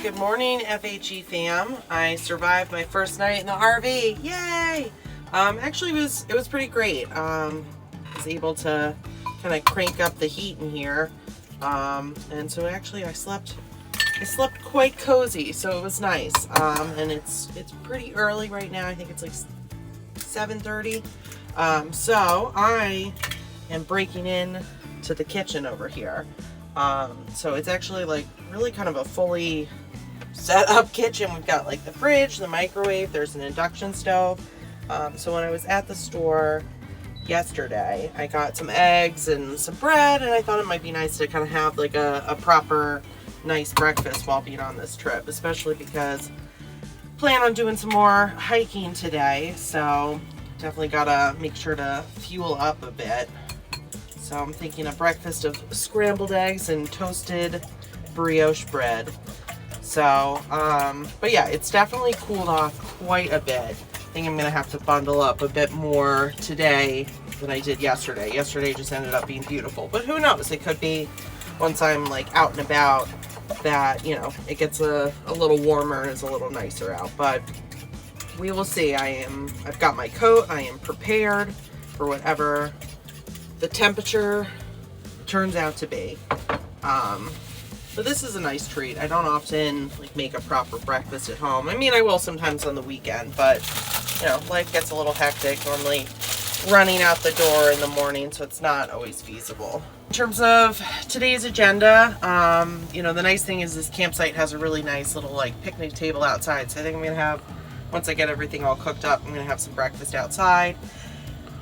Good morning, FHE fam. I survived my first night in the RV. Yay! Actually, it was pretty great. I was able to kind of crank up the heat in here, and so actually I slept quite cozy, so it was nice. And it's pretty early right now. I think it's like 7:30. So I am breaking in to the kitchen over here. So it's actually like really kind of a fully set up kitchen. We've got like the fridge, the microwave, there's an induction stove. So when I was at the store yesterday, I got some eggs and some bread, and I thought it might be nice to kind of have like a proper nice breakfast while being on this trip, especially because I plan on doing some more hiking today, so definitely gotta make sure to fuel up a bit. So I'm thinking a breakfast of scrambled eggs and toasted brioche bread. So, but yeah, it's definitely cooled off quite a bit. I think I'm gonna have to bundle up a bit more today than I did yesterday. Yesterday just ended up being beautiful, but who knows? It could be once I'm like out and about that, you know, it gets a little warmer and it's a little nicer out, but we will see. I've got my coat. I am prepared for whatever the temperature turns out to be. But this is a nice treat. I don't often like make a proper breakfast at home. I mean, I will sometimes on the weekend, but you know, life gets a little hectic. Normally running out the door in the morning, so it's not always feasible. In terms of today's agenda, you know, the nice thing is this campsite has a really nice little like picnic table outside. So I think I'm gonna have, once I get everything all cooked up, I'm gonna have some breakfast outside.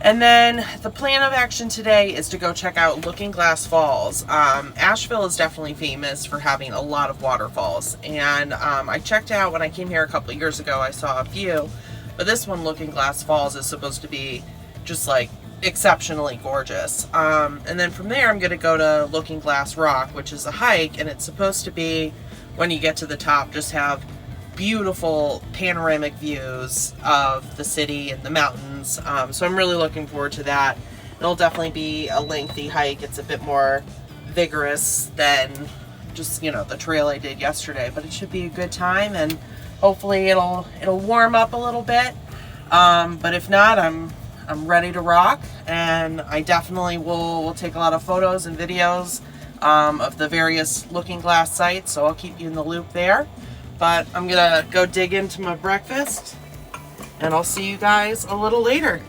And then the plan of action today is to go check out Looking Glass Falls. Asheville is definitely famous for having a lot of waterfalls. And I checked out when I came here a couple of years ago, I saw a few. But this one, Looking Glass Falls, is supposed to be just like exceptionally gorgeous. And then from there, I'm going to go to Looking Glass Rock, which is a hike. And it's supposed to be, when you get to the top, just have beautiful panoramic views of the city and the mountains. So I'm really looking forward to that. It'll definitely be a lengthy hike. It's a bit more vigorous than just, you know, the trail I did yesterday, but it should be a good time, and hopefully it'll warm up a little bit. But if not, I'm ready to rock, and I definitely will take a lot of photos and videos of the various Looking Glass sites, so I'll keep you in the loop there. But I'm gonna go dig into my breakfast, and I'll see you guys a little later.